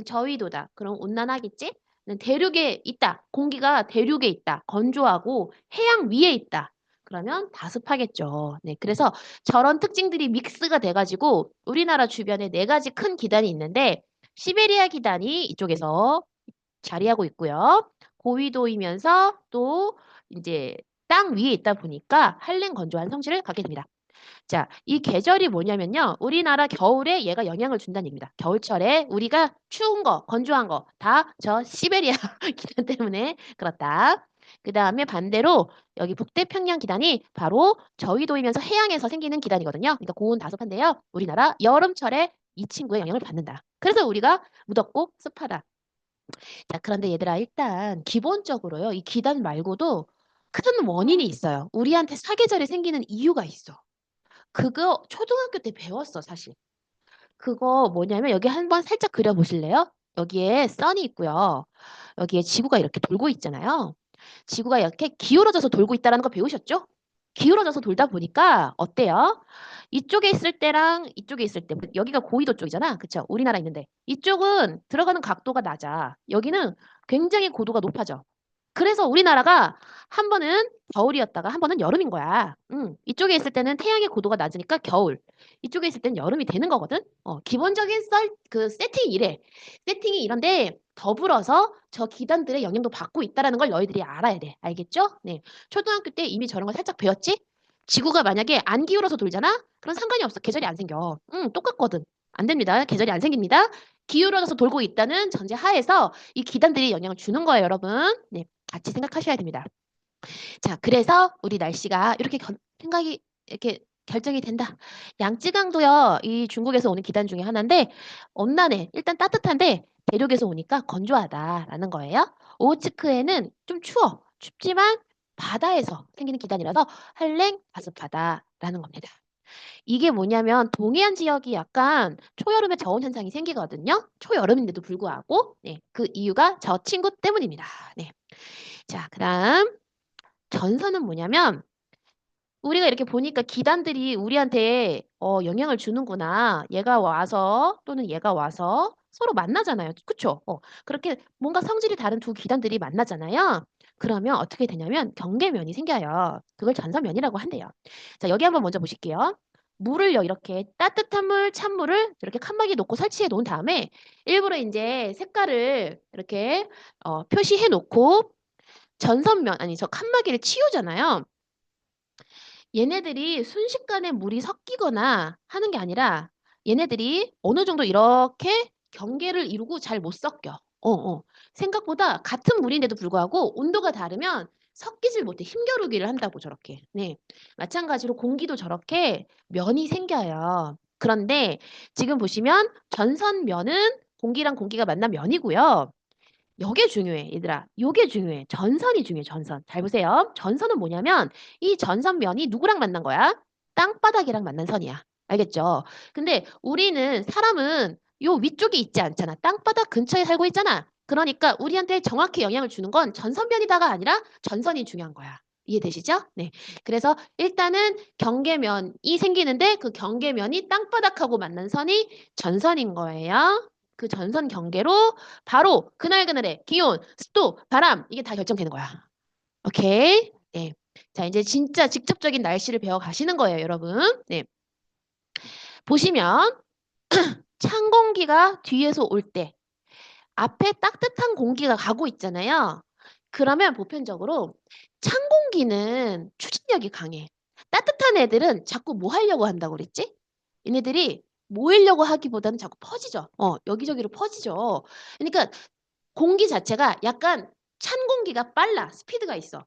저위도다. 그럼 온난하겠지? 대륙에 있다. 공기가 대륙에 있다. 건조하고 해양 위에 있다. 그러면 다습하겠죠. 네, 그래서 저런 특징들이 믹스가 돼가지고 우리나라 주변에 네 가지 큰 기단이 있는데 시베리아 기단이 이쪽에서 자리하고 있고요. 고위도이면서 또 이제 땅 위에 있다 보니까 한랭 건조한 성질을 갖게 됩니다. 자, 이 계절이 뭐냐면요. 우리나라 겨울에 얘가 영향을 준다는 얘기입니다. 겨울철에 우리가 추운 거, 건조한 거 다 저 시베리아 기단 때문에 그렇다. 그 다음에 반대로 여기 북태평양 기단이 바로 저위도이면서 해양에서 생기는 기단이거든요. 그러니까 고온 다습한데요. 우리나라 여름철에 이 친구의 영향을 받는다. 그래서 우리가 무덥고 습하다. 자, 그런데 얘들아 일단 기본적으로요. 이 기단 말고도 큰 원인이 있어요. 우리한테 사계절이 생기는 이유가 있어. 그거 초등학교 때 배웠어, 사실. 그거 뭐냐면 여기 한번 살짝 그려보실래요? 여기에 선이 있고요. 여기에 지구가 이렇게 돌고 있잖아요. 지구가 이렇게 기울어져서 돌고 있다는 거 배우셨죠? 기울어져서 돌다 보니까 어때요? 이쪽에 있을 때랑 이쪽에 있을 때 여기가 고緯도 쪽이잖아. 그쵸? 우리나라 있는데 이쪽은 들어가는 각도가 낮아. 여기는 굉장히 고도가 높아져. 그래서 우리나라가 한 번은 겨울이었다가 한 번은 여름인 거야. 이쪽에 있을 때는 태양의 고도가 낮으니까 겨울. 이쪽에 있을 때는 여름이 되는 거거든. 기본적인 그 세팅이 이래. 세팅이 이런데 더불어서 저 기단들의 영향도 받고 있다라는 걸 너희들이 알아야 돼. 알겠죠? 네. 초등학교 때 이미 저런 걸 살짝 배웠지? 지구가 만약에 안 기울어서 돌잖아? 그럼 상관이 없어. 계절이 안 생겨. 똑같거든. 안 됩니다. 계절이 안 생깁니다. 기울어져서 돌고 있다는 전제 하에서 이 기단들이 영향을 주는 거예요, 여러분. 네. 같이 생각하셔야 됩니다. 자, 그래서 우리 날씨가 이렇게 생각이 이렇게 결정이 된다. 양쯔강도요, 이 중국에서 오는 기단 중에 하나인데, 온난해, 일단 따뜻한데, 대륙에서 오니까 건조하다라는 거예요. 오호츠크에는 좀 추워. 춥지만 바다에서 생기는 기단이라서 한랭 바습하다라는 겁니다. 이게 뭐냐면 동해안 지역이 약간 초여름에 저온 현상이 생기거든요. 초여름인데도 불구하고 네, 그 이유가 저 친구 때문입니다. 네. 자, 그다음 전선은 뭐냐면 우리가 이렇게 보니까 기단들이 우리한테 영향을 주는구나. 얘가 와서 또는 얘가 와서 서로 만나잖아요. 그쵸? 그렇게 뭔가 성질이 다른 두 기단들이 만나잖아요. 그러면 어떻게 되냐면 경계면이 생겨요. 그걸 전선면이라고 한대요. 자, 여기 한번 먼저 보실게요. 물을요, 이렇게 따뜻한 물, 찬물을 이렇게 칸막이 놓고 설치해 놓은 다음에 일부러 이제 색깔을 이렇게 표시해 놓고 전선면, 아니, 저 칸막이를 치우잖아요. 얘네들이 순식간에 물이 섞이거나 하는 게 아니라 얘네들이 어느 정도 이렇게 경계를 이루고 잘 못 섞여. 생각보다 같은 물인데도 불구하고 온도가 다르면 섞이질 못해. 힘겨루기를 한다고 저렇게. 네. 마찬가지로 공기도 저렇게 면이 생겨요. 그런데 지금 보시면 전선면은 공기랑 공기가 만난 면이고요. 요게 중요해, 얘들아. 요게 중요해. 전선이 중요해, 전선. 잘 보세요. 전선은 뭐냐면 이 전선면이 누구랑 만난 거야? 땅바닥이랑 만난 선이야. 알겠죠? 근데 우리는 사람은 요 위쪽에 있지 않잖아. 땅바닥 근처에 살고 있잖아. 그러니까 우리한테 정확히 영향을 주는 건 전선면이다가 아니라 전선이 중요한 거야. 이해되시죠? 네. 그래서 일단은 경계면이 생기는데 그 경계면이 땅바닥하고 만난 선이 전선인 거예요. 그 전선 경계로 바로 그날그날의 기온, 습도, 바람 이게 다 결정되는 거야. 오케이? 네. 자, 이제 진짜 직접적인 날씨를 배워 가시는 거예요, 여러분. 네. 보시면 찬 공기가 뒤에서 올 때 앞에 따뜻한 공기가 가고 있잖아요. 그러면 보편적으로 찬 공기는 추진력이 강해. 따뜻한 애들은 자꾸 뭐 하려고 한다고 그랬지? 얘네들이 모이려고 하기보다는 자꾸 퍼지죠. 여기저기로 퍼지죠. 그러니까 공기 자체가 약간 찬 공기가 빨라. 스피드가 있어.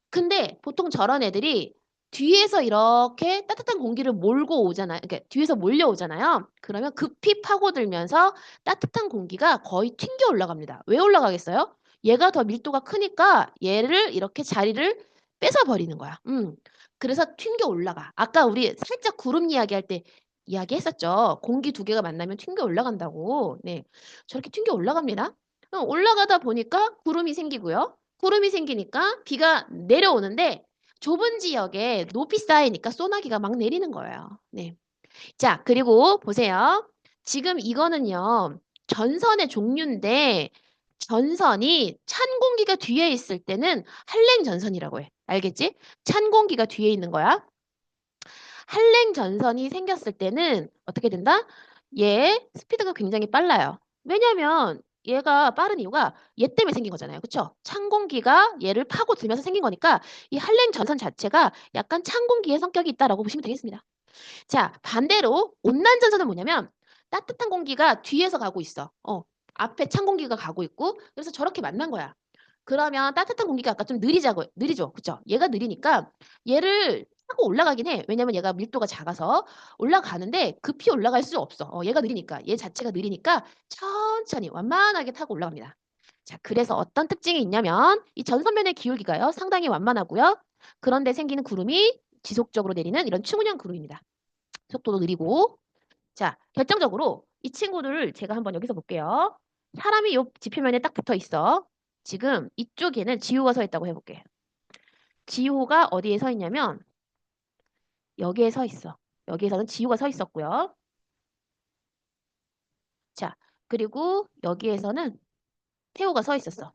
근데 보통 저런 애들이 뒤에서 이렇게 따뜻한 공기를 몰고 오잖아요. 그러니까 뒤에서 몰려오잖아요. 그러면 급히 파고들면서 따뜻한 공기가 거의 튕겨 올라갑니다. 왜 올라가겠어요? 얘가 더 밀도가 크니까 얘를 이렇게 자리를 뺏어버리는 거야. 그래서 튕겨 올라가. 아까 우리 살짝 구름 이야기할 때 이야기했었죠. 공기 두 개가 만나면 튕겨 올라간다고. 네, 저렇게 튕겨 올라갑니다. 올라가다 보니까 구름이 생기고요. 구름이 생기니까 비가 내려오는데 좁은 지역에 높이 쌓이니까 소나기가 막 내리는 거예요. 네. 자, 그리고 보세요. 지금 이거는요. 전선의 종류인데 전선이 찬 공기가 뒤에 있을 때는 한랭 전선이라고 해. 알겠지? 찬 공기가 뒤에 있는 거야. 한랭 전선이 생겼을 때는 어떻게 된다? 얘 스피드가 굉장히 빨라요. 왜냐면 얘가 빠른 이유가 얘 때문에 생긴 거잖아요. 그쵸? 찬 공기가 얘를 파고들면서 생긴 거니까 이 한랭 전선 자체가 약간 찬 공기의 성격이 있다라고 보시면 되겠습니다. 자, 반대로 온난 전선은 뭐냐면 따뜻한 공기가 뒤에서 가고 있어. 앞에 찬 공기가 가고 있고 그래서 저렇게 만난 거야. 그러면 따뜻한 공기가 아까 좀 느리죠. 그쵸? 얘가 느리니까 얘를 타고 올라가긴 해. 왜냐면 얘가 밀도가 작아서 올라가는데 급히 올라갈 수 없어. 얘가 느리니까. 얘 자체가 느리니까 천천히 완만하게 타고 올라갑니다. 자, 그래서 어떤 특징이 있냐면 이 전선면의 기울기가요. 상당히 완만하고요. 그런데 생기는 구름이 지속적으로 내리는 이런 충운형 구름입니다. 속도도 느리고. 자, 결정적으로 이 친구들을 제가 한번 여기서 볼게요. 사람이 요 지표면에 딱 붙어 있어. 지금 이쪽에는 지호가 서 있다고 해볼게. 지호가 어디에 서 있냐면 여기에 서 있어. 여기에서는 지호가 서 있었고요. 자, 그리고 여기에서는 태호가 서 있었어.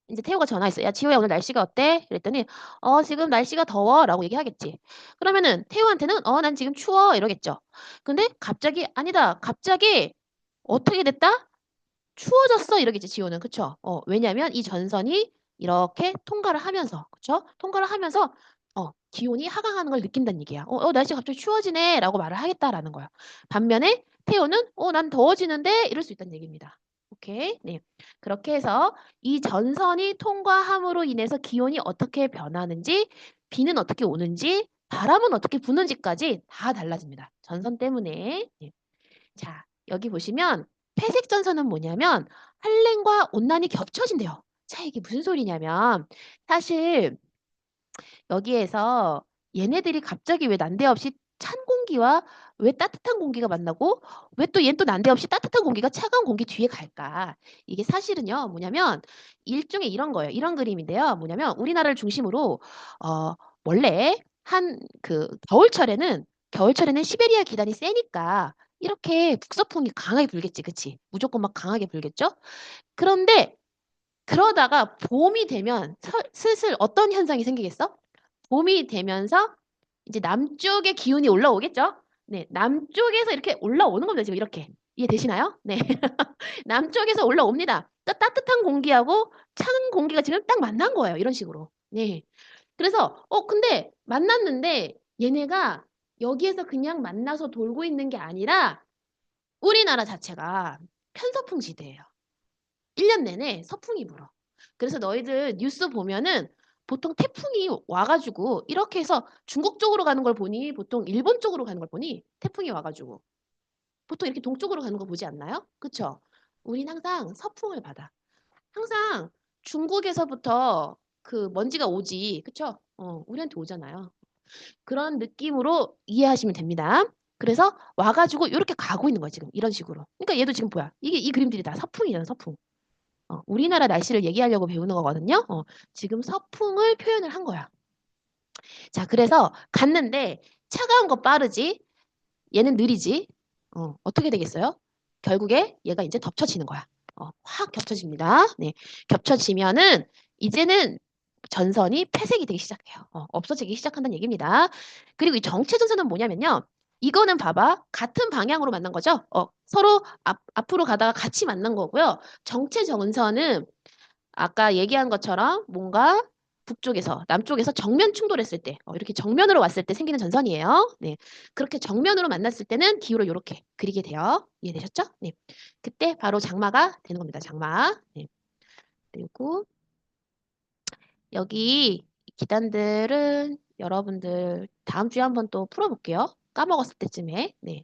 이제 태호가 전화했어. 야, 지호야, 오늘 날씨가 어때? 그랬더니, 지금 날씨가 더워. 라고 얘기하겠지. 그러면은, 태호한테는, 난 지금 추워. 이러겠죠. 근데 갑자기, 아니다. 갑자기, 어떻게 됐다? 추워졌어. 이러겠지, 지호는. 그쵸? 왜냐면 이 전선이 이렇게 통과를 하면서, 그쵸? 통과를 하면서, 기온이 하강하는 걸 느낀다는 얘기야. 날씨가 갑자기 추워지네. 라고 말을 하겠다라는 거야. 반면에, 태호는, 난 더워지는데? 이럴 수 있다는 얘기입니다. 오케이? 네. 그렇게 해서 이 전선이 통과함으로 인해서 기온이 어떻게 변하는지, 비는 어떻게 오는지, 바람은 어떻게 부는지까지 다 달라집니다. 전선 때문에. 네. 자, 여기 보시면 회색 전선은 뭐냐면 한랭과 온난이 겹쳐진대요. 자, 이게 무슨 소리냐면 사실 여기에서 얘네들이 갑자기 왜 난데없이 찬 공기와 왜 따뜻한 공기가 만나고 왜 또 얘는 또 난데없이 따뜻한 공기가 차가운 공기 뒤에 갈까? 이게 사실은요, 뭐냐면 일종의 이런 거예요. 이런 그림인데요. 뭐냐면 우리나라를 중심으로 원래 한 그 겨울철에는 시베리아 기단이 세니까 이렇게 북서풍이 강하게 불겠지, 그치? 무조건 막 강하게 불겠죠? 그런데 그러다가 봄이 되면 슬슬 어떤 현상이 생기겠어? 봄이 되면서 이제 남쪽의 기운이 올라오겠죠? 네, 남쪽에서 이렇게 올라오는 겁니다. 지금 이렇게. 이해되시나요? 네. 남쪽에서 올라옵니다. 따뜻한 공기하고 찬 공기가 지금 딱 만난 거예요. 이런 식으로. 네. 그래서 근데 만났는데 얘네가 여기에서 그냥 만나서 돌고 있는 게 아니라 우리나라 자체가 편서풍 지대예요. 1년 내내 서풍이 불어. 그래서 너희들 뉴스 보면은 보통 태풍이 와가지고 이렇게 해서 중국 쪽으로 가는 걸 보니 보통 일본 쪽으로 가는 걸 보니 태풍이 와가지고 보통 이렇게 동쪽으로 가는 거 보지 않나요? 그쵸? 우린 항상 서풍을 받아. 항상 중국에서부터 그 먼지가 오지. 그쵸? 우리한테 오잖아요. 그런 느낌으로 이해하시면 됩니다. 그래서 와가지고 이렇게 가고 있는 거야, 지금. 이런 식으로. 그러니까 얘도 지금 뭐야? 이게 이 그림들이 다 서풍이잖아, 서풍. 우리나라 날씨를 얘기하려고 배우는 거거든요. 지금 서풍을 표현을 한 거야. 자, 그래서 갔는데 차가운 거 빠르지? 얘는 느리지? 어떻게 되겠어요? 결국에 얘가 이제 덮쳐지는 거야. 확 겹쳐집니다. 네. 겹쳐지면은 이제는 전선이 폐색이 되기 시작해요. 없어지기 시작한다는 얘기입니다. 그리고 이 정체 전선은 뭐냐면요. 이거는 봐봐. 같은 방향으로 만난 거죠. 서로 앞으로 가다가 같이 만난 거고요. 정체 전선은 아까 얘기한 것처럼 뭔가 북쪽에서 남쪽에서 정면 충돌했을 때 이렇게 정면으로 왔을 때 생기는 전선이에요. 네. 그렇게 정면으로 만났을 때는 기호를 이렇게 그리게 돼요. 이해되셨죠? 네. 그때 바로 장마가 되는 겁니다. 장마. 네. 그리고 여기 기단들은 여러분들 다음 주에 한번 또 풀어볼게요. 까먹었을 때쯤에. 네.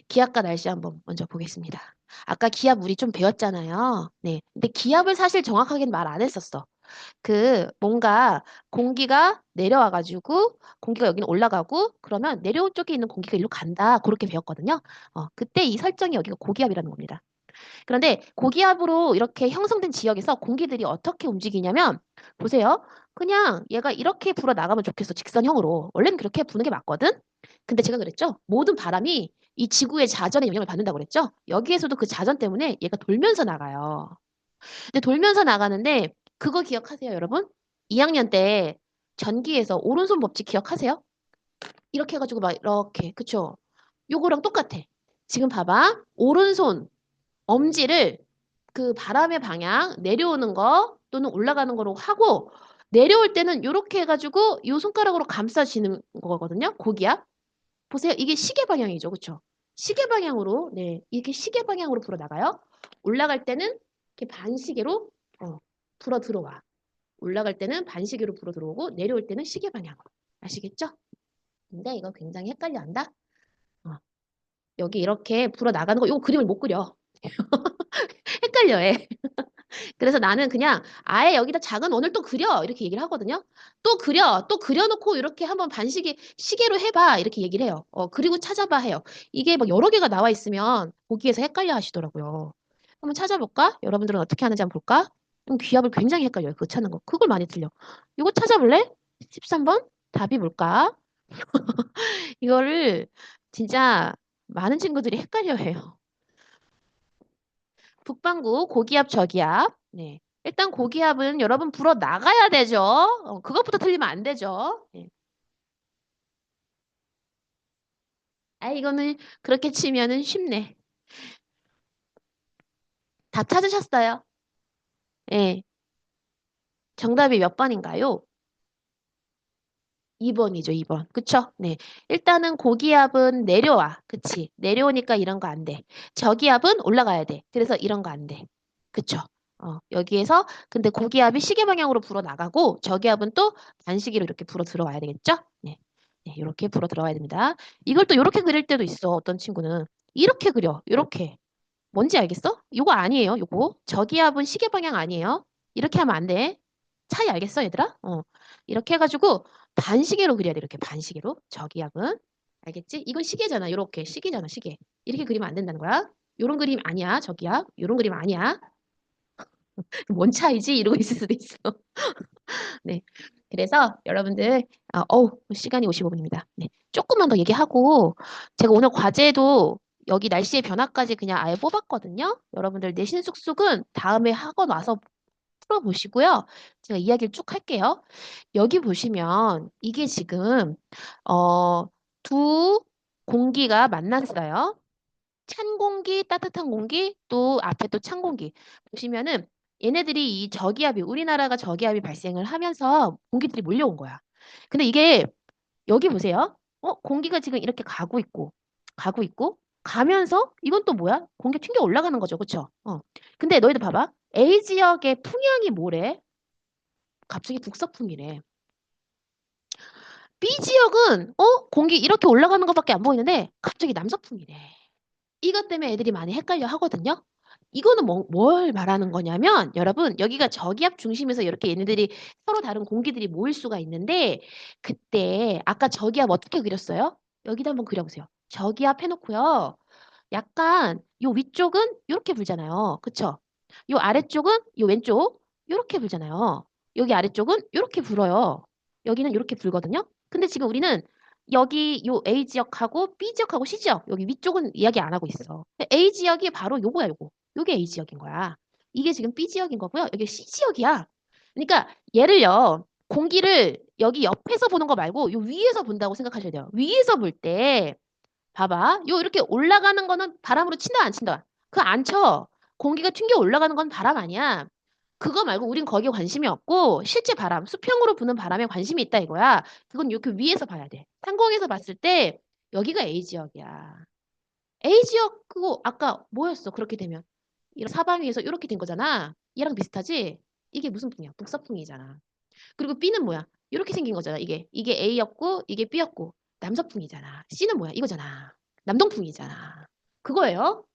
기압과 날씨 한번 먼저 보겠습니다. 아까 기압 우리 좀 배웠잖아요. 네. 근데 기압을 사실 정확하게는 말 안 했었어. 뭔가 공기가 내려와가지고 공기가 여기는 올라가고 그러면 내려온 쪽에 있는 공기가 일로 간다. 그렇게 배웠거든요. 그때 이 설정이 여기가 고기압이라는 겁니다. 그런데 고기압으로 이렇게 형성된 지역에서 공기들이 어떻게 움직이냐면 보세요. 그냥 얘가 이렇게 불어 나가면 좋겠어. 직선형으로. 원래는 그렇게 부는 게 맞거든. 근데 제가 그랬죠. 모든 바람이 이 지구의 자전에 영향을 받는다고 그랬죠. 여기에서도 그 자전 때문에 얘가 돌면서 나가요. 근데 돌면서 나가는데 그거 기억하세요, 여러분? 2학년 때 전기에서 오른손 법칙 기억하세요? 이렇게 해가지고 막 이렇게 그쵸? 요거랑 똑같아. 지금 봐봐. 오른손 엄지를 그 바람의 방향 내려오는 거 또는 올라가는 거로 하고 내려올 때는 이렇게 해가지고 요 손가락으로 감싸지는 거거든요. 고기압. 보세요. 이게 시계 방향이죠. 그쵸? 시계 방향으로 네 이렇게 시계 방향으로 불어 나가요. 올라갈 때는 이렇게 반시계로 불어 들어와. 올라갈 때는 반시계로 불어 들어오고 내려올 때는 시계 방향으로. 아시겠죠? 근데 이거 굉장히 헷갈려 한다. 어, 여기 이렇게 불어 나가는 거 이거 그림을 못 그려. 헷갈려 해. 그래서 나는 그냥 아예 여기다 작은 원을 또 그려 이렇게 얘기를 하거든요. 또 그려놓고 이렇게 한번 반시계 시계로 해봐 이렇게 얘기를 해요. 그리고 찾아봐 해요. 이게 막 여러 개가 나와 있으면 보기에서 헷갈려 하시더라고요. 한번 찾아볼까? 여러분들은 어떻게 하는지 한번 볼까? 기압을 굉장히 헷갈려요. 그거 찾는 거. 그걸 많이 틀려. 이거 찾아볼래? 13번? 답이 뭘까? 이거를 진짜 많은 친구들이 헷갈려 해요. 북반구 고기압 저기압. 네. 일단 고기압은 여러분 불어 나가야 되죠. 그것부터 틀리면 안 되죠. 네. 이거는 그렇게 치면은 쉽네. 다 찾으셨어요? 네. 정답이 몇 번인가요? 2번이죠, 2번. 그쵸? 네. 일단은 고기압은 내려와. 그치? 내려오니까 이런 거 안 돼. 저기압은 올라가야 돼. 그래서 이런 거 안 돼. 그쵸? 여기에서 근데 고기압이 시계 방향으로 불어 나가고 저기압은 또 반시계로 이렇게 불어 들어와야 되겠죠? 네. 네, 이렇게 불어 들어와야 됩니다. 이걸 또 이렇게 그릴 때도 있어. 어떤 친구는 이렇게 그려. 이렇게. 뭔지 알겠어? 이거 아니에요. 이거. 저기압은 시계 방향 아니에요. 이렇게 하면 안 돼. 차이 알겠어, 얘들아? 이렇게 해가지고 반시계로 그려야 돼. 이렇게 반시계로. 저기압은. 알겠지? 이건 시계잖아. 이렇게 시계잖아, 시계. 이렇게 그리면 안 된다는 거야. 요런 그림 아니야, 저기압. 요런 그림 아니야. 뭔 차이지? 이러고 있을 수도 있어. 네. 그래서 여러분들, 시간이 55분입니다. 네. 조금만 더 얘기하고, 제가 오늘 과제도 여기 날씨의 변화까지 그냥 아예 뽑았거든요. 여러분들 내신 숙숙은 다음에 학원 와서 풀어보시고요. 제가 이야기를 쭉 할게요. 여기 보시면 이게 지금, 어, 두 공기가 만났어요. 찬 공기, 따뜻한 공기, 또 앞에 또 찬 공기. 보시면은 얘네들이 이 저기압이 우리나라가 저기압이 발생을 하면서 공기들이 몰려온 거야. 근데 이게 여기 보세요. 공기가 지금 이렇게 가고 있고, 가면서 이건 또 뭐야? 공기 튕겨 올라가는 거죠. 그쵸? 근데 너희들 봐봐. A 지역의 풍향이 뭐래? 갑자기 북서풍이래. B 지역은 공기 이렇게 올라가는 것밖에 안 보이는데 갑자기 남서풍이래. 이것 때문에 애들이 많이 헷갈려 하거든요. 이거는 뭘 말하는 거냐면 여러분 여기가 저기압 중심에서 이렇게 얘네들이 서로 다른 공기들이 모일 수가 있는데 그때 아까 저기압 어떻게 그렸어요? 여기다 한번 그려보세요. 저기압 해놓고요. 약간 요 위쪽은 이렇게 불잖아요. 그쵸? 요 아래쪽은 요 왼쪽 이렇게 불잖아요. 여기 아래쪽은 이렇게 불어요. 여기는 이렇게 불거든요. 근데 지금 우리는 여기 요 A 지역하고 B 지역하고 C 지역 여기 위쪽은 이야기 안 하고 있어. A 지역이 바로 요거야 요거. 요게 A 지역인 거야. 이게 지금 B 지역인 거고요. 여기 C 지역이야. 그러니까 얘를요. 공기를 여기 옆에서 보는 거 말고 요 위에서 본다고 생각하셔야 돼요. 위에서 볼때 봐봐. 요 이렇게 올라가는 거는 바람으로 친다 안 친다? 그거 안 쳐. 공기가 튕겨 올라가는 건 바람 아니야. 그거 말고 우린 거기에 관심이 없고 실제 바람, 수평으로 부는 바람에 관심이 있다 이거야. 그건 이렇게 위에서 봐야 돼. 상공에서 봤을 때 여기가 A 지역이야. A 지역 그거 아까 뭐였어? 그렇게 되면 이런 사방 위에서 이렇게 된 거잖아. 얘랑 비슷하지? 이게 무슨 풍이야? 북서풍이잖아. 그리고 B는 뭐야? 이렇게 생긴 거잖아. 이게 A였고 이게 B였고 남서풍이잖아. C는 뭐야? 이거잖아. 남동풍이잖아. 그거예요.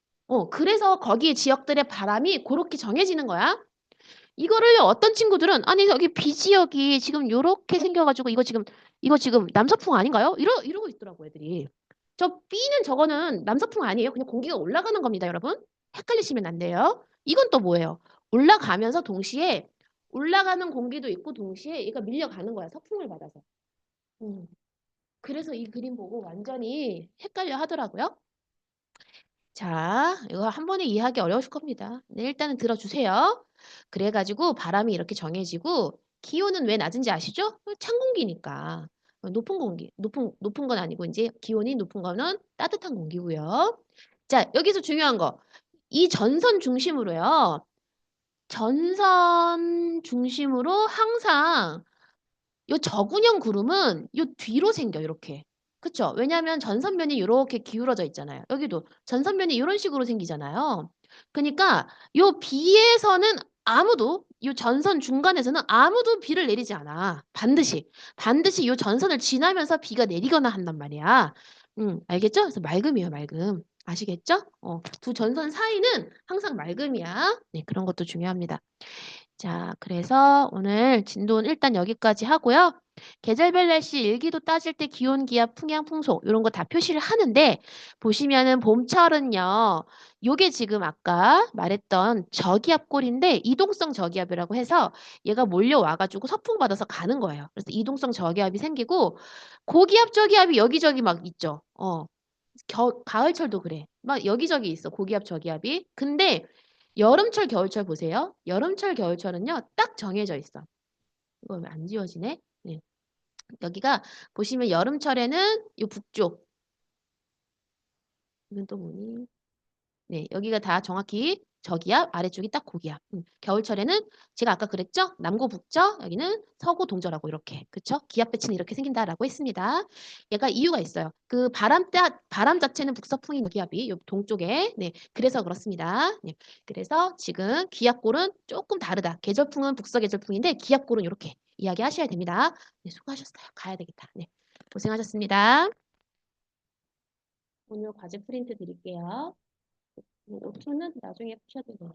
그래서 거기 지역들의 바람이 그렇게 정해지는 거야. 이거를 어떤 친구들은 아니 여기 B 지역이 지금 요렇게 생겨가지고 이거 지금 남서풍 아닌가요? 이러고 있더라고 애들이. 저 B는 저거는 남서풍 아니에요. 그냥 공기가 올라가는 겁니다, 여러분. 헷갈리시면 안 돼요. 이건 또 뭐예요? 올라가면서 동시에 올라가는 공기도 있고 동시에 얘가 밀려가는 거야. 서풍을 받아서. 음. 그래서 이 그림 보고 완전히 헷갈려 하더라고요. 자, 이거 한 번에 이해하기 어려우실 겁니다. 네, 일단은 들어주세요. 그래가지고 바람이 이렇게 정해지고 기온은 왜 낮은지 아시죠? 찬 공기니까. 높은 공기, 높은 건 아니고 이제 기온이 높은 거는 따뜻한 공기고요. 자, 여기서 중요한 거. 이 전선 중심으로요. 전선 중심으로 항상 요 저군형 구름은 요 뒤로 생겨 이렇게. 그쵸? 왜냐하면 전선면이 이렇게 기울어져 있잖아요. 여기도 전선면이 이런 식으로 생기잖아요. 그러니까 요 비에서는 아무도 요 전선 중간에서는 아무도 비를 내리지 않아. 반드시 요 전선을 지나면서 비가 내리거나 한단 말이야. 알겠죠? 그래서 맑음이에요, 맑음. 아시겠죠? 두 전선 사이는 항상 맑음이야. 네, 그런 것도 중요합니다. 자, 그래서 오늘 진도는 일단 여기까지 하고요. 계절별 날씨 일기도 따질 때 기온, 기압, 풍향, 풍속 이런 거 다 표시를 하는데 보시면은 봄철은요. 요게 지금 아까 말했던 저기압골인데 이동성 저기압이라고 해서 얘가 몰려와가지고 서풍 받아서 가는 거예요. 그래서 이동성 저기압이 생기고 고기압, 저기압이 여기저기 막 있죠. 가을철도 그래. 막 여기저기 있어. 고기압, 저기압이. 근데 여름철, 겨울철 보세요. 여름철, 겨울철은요. 딱 정해져 있어. 이거 왜 안 지워지네? 네. 여기가 보시면 여름철에는 이 북쪽. 이건 또 뭐니? 네, 여기가 다 정확히 저기압, 아래쪽이 딱 고기압. 겨울철에는 제가 아까 그랬죠? 남고 북저, 여기는 서고 동저라고 이렇게. 그쵸? 기압 배치는 이렇게 생긴다라고 했습니다. 얘가 이유가 있어요. 그 바람 자체는 북서풍이 기압이 요 동쪽에. 네, 그래서 그렇습니다. 네, 그래서 지금 기압골은 조금 다르다. 계절풍은 북서 계절풍인데 기압골은 이렇게 이야기하셔야 됩니다. 네, 수고하셨어요. 가야 되겠다. 네, 고생하셨습니다. 오늘 과제 프린트 드릴게요. 5초는 나중에 푸셔도 돼요.